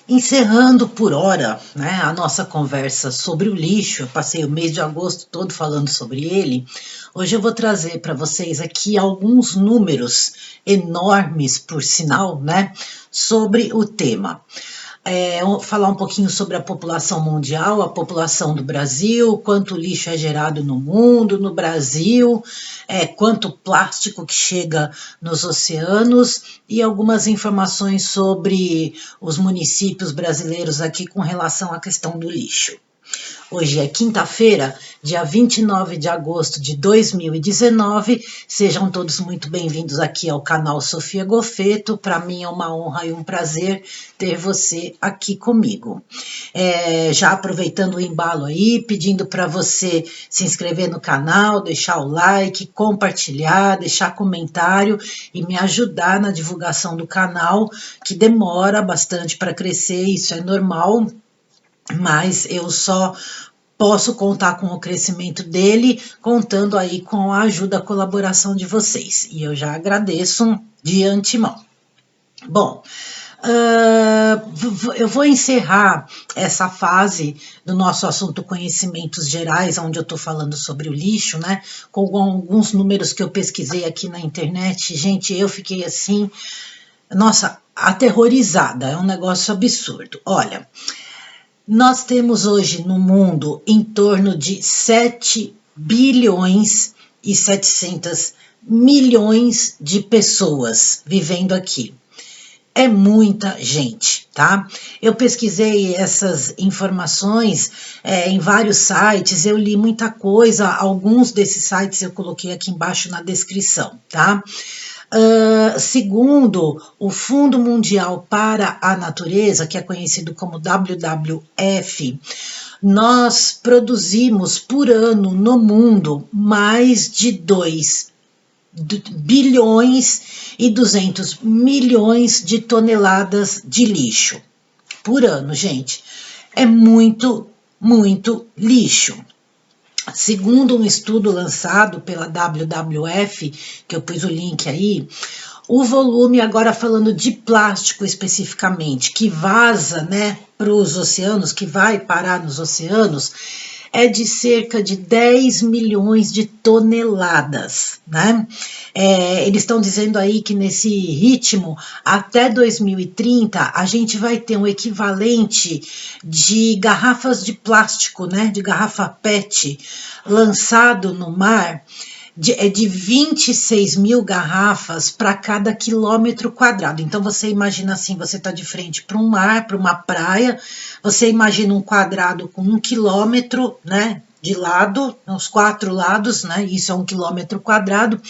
Encerrando por hora, né, a nossa conversa sobre o lixo, eu passei o mês de agosto todo falando sobre ele. Hoje eu vou trazer para vocês aqui alguns números enormes, por sinal, né, sobre o tema. Falar um pouquinho sobre a população mundial, a população do Brasil, quanto lixo é gerado no mundo, no Brasil, quanto plástico que chega nos oceanos e algumas informações sobre os municípios brasileiros aqui com relação à questão do lixo. Hoje é quinta-feira, dia 29 de agosto de 2019. Sejam todos muito bem-vindos aqui ao canal Sofia Goffetto. Para mim é uma honra e um prazer ter você aqui comigo. Já aproveitando o embalo aí, pedindo para você se inscrever no canal, deixar o like, compartilhar, deixar comentário e me ajudar na divulgação do canal, que demora bastante para crescer, isso é normal. Mas eu só posso contar com o crescimento dele, contando aí com a ajuda, a colaboração de vocês. E eu já agradeço de antemão. Bom, eu vou encerrar essa fase do nosso assunto conhecimentos gerais, onde eu estou falando sobre o lixo, né? Com alguns números que eu pesquisei aqui na internet. Gente, eu fiquei assim, nossa, aterrorizada. É um negócio absurdo. Olha, nós temos hoje no mundo em torno de 7 bilhões e 700 milhões de pessoas vivendo aqui. É muita gente, tá? Eu pesquisei essas informações em vários sites, eu li muita coisa, alguns desses sites eu coloquei aqui embaixo na descrição, tá? Segundo o Fundo Mundial para a Natureza, que é conhecido como WWF, nós produzimos por ano no mundo mais de 2 bilhões e 200 milhões de toneladas de lixo por ano, gente. É muito, muito lixo. Segundo um estudo lançado pela WWF, que eu pus o link aí, o volume, agora falando de plástico especificamente, que vaza, né, para os oceanos, que vai parar nos oceanos, é de cerca de 10 milhões de toneladas, né? Eles estão dizendo aí que nesse ritmo, até 2030, a gente vai ter um equivalente de garrafas de plástico, né? De garrafa PET, lançado no mar, de 26 mil garrafas para cada quilômetro quadrado. Então você imagina assim, você está de frente para um mar, para uma praia, você imagina um quadrado com 1 quilômetro, né, de lado, os 4 lados, né, isso é 1 quilômetro quadrado,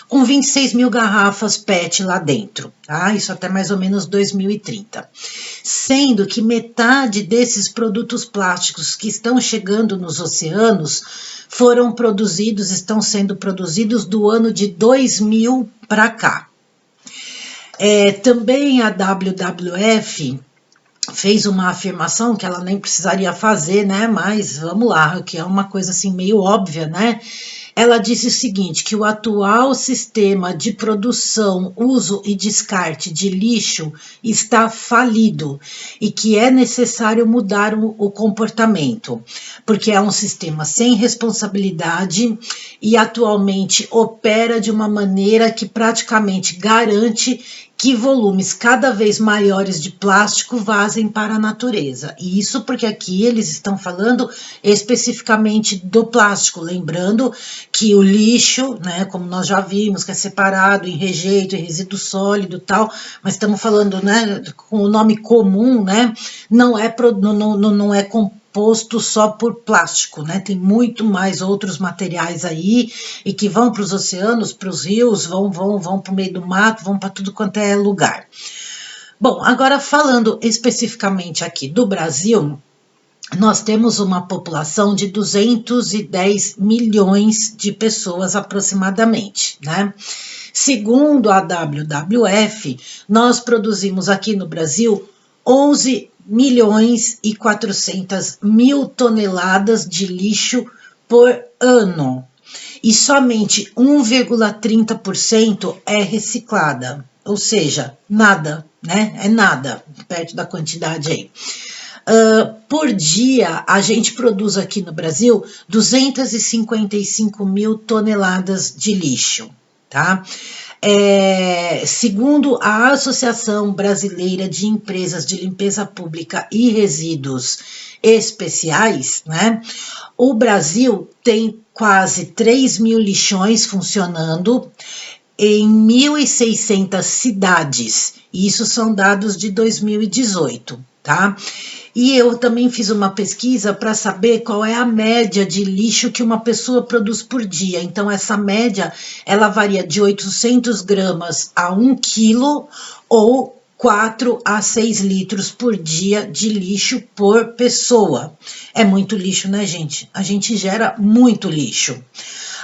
com 26 mil garrafas PET lá dentro, tá? Isso até mais ou menos 2030. Sendo que metade desses produtos plásticos que estão chegando nos oceanos foram produzidos, estão sendo produzidos do ano de 2000 para cá. Também a WWF fez uma afirmação que ela nem precisaria fazer, né? Mas vamos lá, que é uma coisa assim meio óbvia, né? Ela disse o seguinte, que o atual sistema de produção, uso e descarte de lixo está falido e que é necessário mudar o comportamento, porque é um sistema sem responsabilidade e atualmente opera de uma maneira que praticamente garante que volumes cada vez maiores de plástico vazem para a natureza. E isso porque aqui eles estão falando especificamente do plástico, lembrando que o lixo, né, como nós já vimos, que é separado em rejeito, em resíduo sólido e tal, mas estamos falando, né, com o nome comum, né, não é composto só por plástico, né? Tem muito mais outros materiais aí e que vão para os oceanos, para os rios, vão para o meio do mato, vão para tudo quanto é lugar. Bom, agora falando especificamente aqui do Brasil, nós temos uma população de 210 milhões de pessoas aproximadamente, né? Segundo a WWF, nós produzimos aqui no Brasil 11 milhões e 400 mil toneladas de lixo por ano. E somente 1,30% é reciclada, ou seja, nada, né? É nada, perto da quantidade aí. Por dia, a gente produz aqui no Brasil 255 mil toneladas de lixo, tá? Segundo a Associação Brasileira de Empresas de Limpeza Pública e Resíduos Especiais, né? O Brasil tem quase 3 mil lixões funcionando em 1.600 cidades. Isso são dados de 2018, tá? E eu também fiz uma pesquisa para saber qual é a média de lixo que uma pessoa produz por dia. Então, essa média, ela varia de 800 gramas a 1 quilo ou 4 a 6 litros por dia de lixo por pessoa. É muito lixo, né, gente? A gente gera muito lixo.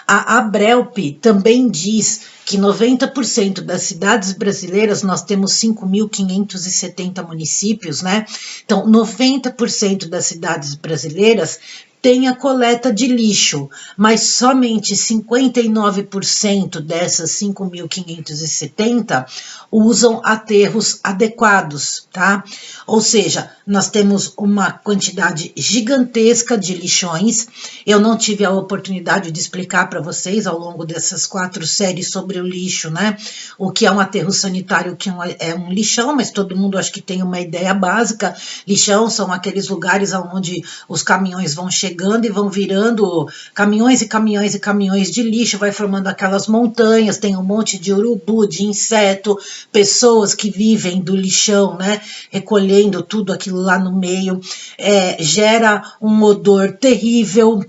A Abrelp também diz que 90% das cidades brasileiras, nós temos 5.570 municípios, né? Então, 90% das cidades brasileiras tem a coleta de lixo, mas somente 59% dessas 5.570 usam aterros adequados, tá? Ou seja, nós temos uma quantidade gigantesca de lixões. Eu não tive a oportunidade de explicar para vocês ao longo dessas 4 séries sobre o lixo, né? O que é um aterro sanitário, o que é um lixão, mas todo mundo acho que tem uma ideia básica. Lixão são aqueles lugares onde os caminhões vão chegando e vão virando caminhões e caminhões e caminhões de lixo, vai formando aquelas montanhas, tem um monte de urubu, de inseto, pessoas que vivem do lixão, né, recolhendo tudo aquilo lá no meio, gera um odor terrível,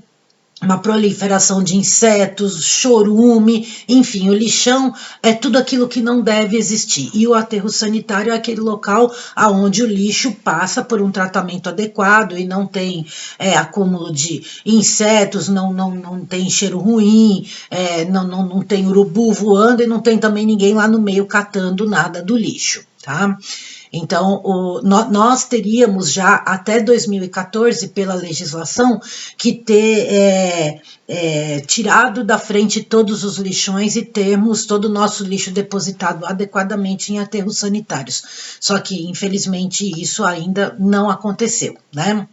uma proliferação de insetos, chorume, enfim, o lixão é tudo aquilo que não deve existir. E o aterro sanitário é aquele local onde o lixo passa por um tratamento adequado e não tem acúmulo de insetos, não tem cheiro ruim, não tem urubu voando e não tem também ninguém lá no meio catando nada do lixo, tá? Então, nós teríamos já até 2014, pela legislação, que ter tirado da frente todos os lixões e termos todo o nosso lixo depositado adequadamente em aterros sanitários. Só que, infelizmente, isso ainda não aconteceu, né?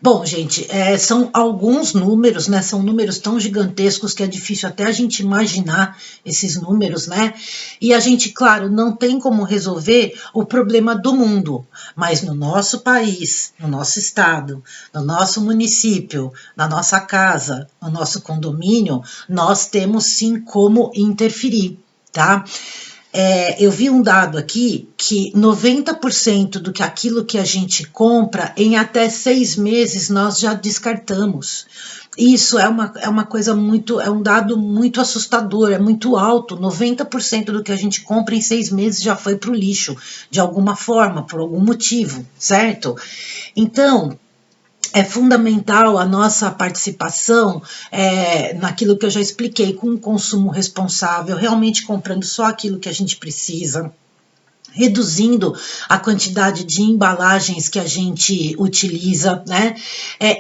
Bom, gente, são alguns números, né? São números tão gigantescos que é difícil até a gente imaginar esses números, né? E a gente, claro, não tem como resolver o problema do mundo, mas no nosso país, no nosso estado, no nosso município, na nossa casa, no nosso condomínio, nós temos sim como interferir, tá? Eu vi um dado aqui que 90% do que aquilo que a gente compra, em até 6 meses, nós já descartamos. Isso é uma coisa muito, é um dado muito assustador, é muito alto. 90% do que a gente compra em 6 meses já foi para o lixo, de alguma forma, por algum motivo, certo? Então, é fundamental a nossa participação naquilo que eu já expliquei, com um consumo responsável, realmente comprando só aquilo que a gente precisa, reduzindo a quantidade de embalagens que a gente utiliza, né?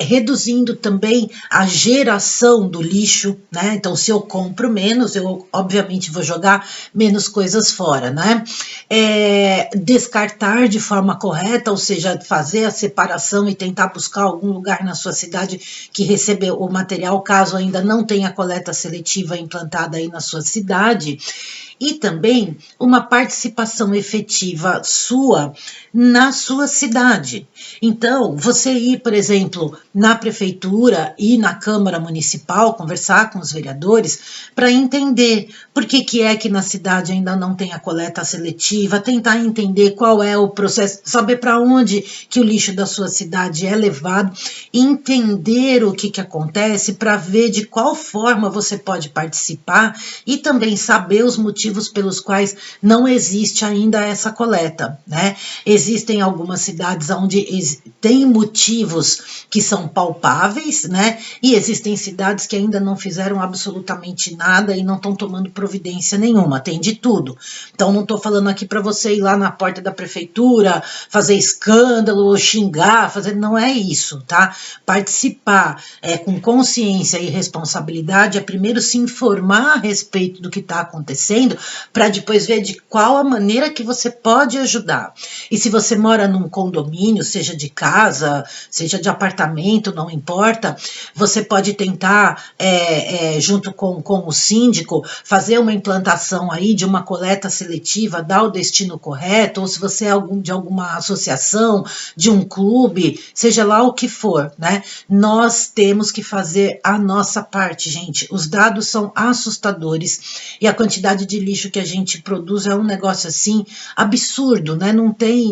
Reduzindo também a geração do lixo, né? Então, se eu compro menos, eu obviamente vou jogar menos coisas fora, né? Descartar de forma correta, ou seja, fazer a separação e tentar buscar algum lugar na sua cidade que recebeu o material, caso ainda não tenha coleta seletiva implantada aí na sua cidade. E também uma participação efetiva sua na sua cidade. Então, você ir, por exemplo, na prefeitura e na Câmara Municipal, conversar com os vereadores para entender por que é que na cidade ainda não tem a coleta seletiva, tentar entender qual é o processo, saber para onde que o lixo da sua cidade é levado, entender o que acontece para ver de qual forma você pode participar e também saber os motivos pelos quais não existe ainda essa coleta, né? Existem algumas cidades onde tem motivos que são palpáveis, né? E existem cidades que ainda não fizeram absolutamente nada e não estão tomando providência nenhuma, tem de tudo. Então não estou falando aqui para você ir lá na porta da prefeitura, fazer escândalo, xingar, não é isso, tá? Participar com consciência e responsabilidade é primeiro se informar a respeito do que está acontecendo fazendo, para depois ver de qual a maneira que você pode ajudar. E se você mora num condomínio, seja de casa, seja de apartamento, não importa, você pode tentar, junto com o síndico, fazer uma implantação aí de uma coleta seletiva, dar o destino correto, ou se você é de alguma associação, de um clube, seja lá o que for, né? Nós temos que fazer a nossa parte, gente. Os dados são assustadores e a quantidade de lixo que a gente produz é um negócio assim absurdo, né? Não tem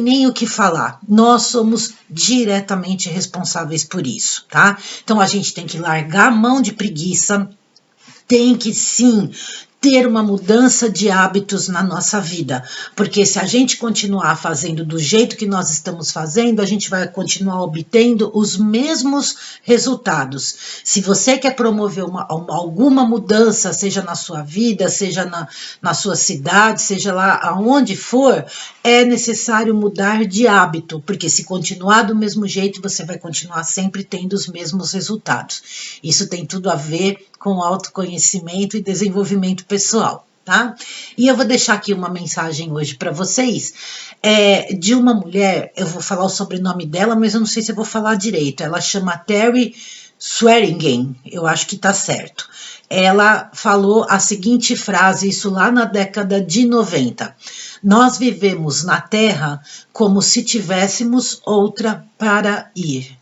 nem o que falar. Nós somos diretamente responsáveis por isso, tá? Então a gente tem que largar a mão de preguiça, tem que sim ter uma mudança de hábitos na nossa vida, porque se a gente continuar fazendo do jeito que nós estamos fazendo, a gente vai continuar obtendo os mesmos resultados. Se você quer promover alguma mudança, seja na sua vida, seja na sua cidade, seja lá aonde for, é necessário mudar de hábito, porque se continuar do mesmo jeito, você vai continuar sempre tendo os mesmos resultados. Isso tem tudo a ver com autoconhecimento e desenvolvimento pessoal, tá? E eu vou deixar aqui uma mensagem hoje para vocês, de uma mulher, eu vou falar o sobrenome dela, mas eu não sei se eu vou falar direito, ela chama Terry Swearingen, eu acho que tá certo. Ela falou a seguinte frase, isso lá na década de 90. Nós vivemos na Terra como se tivéssemos outra para ir.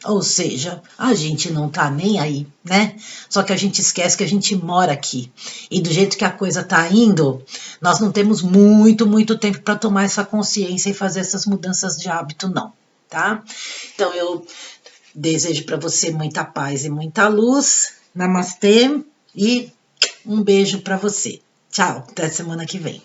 Ou seja, a gente não tá nem aí, né? Só que a gente esquece que a gente mora aqui. E do jeito que a coisa tá indo, nós não temos muito tempo para tomar essa consciência e fazer essas mudanças de hábito, não, tá? Então eu desejo para você muita paz e muita luz. Namastê e um beijo para você. Tchau, até semana que vem.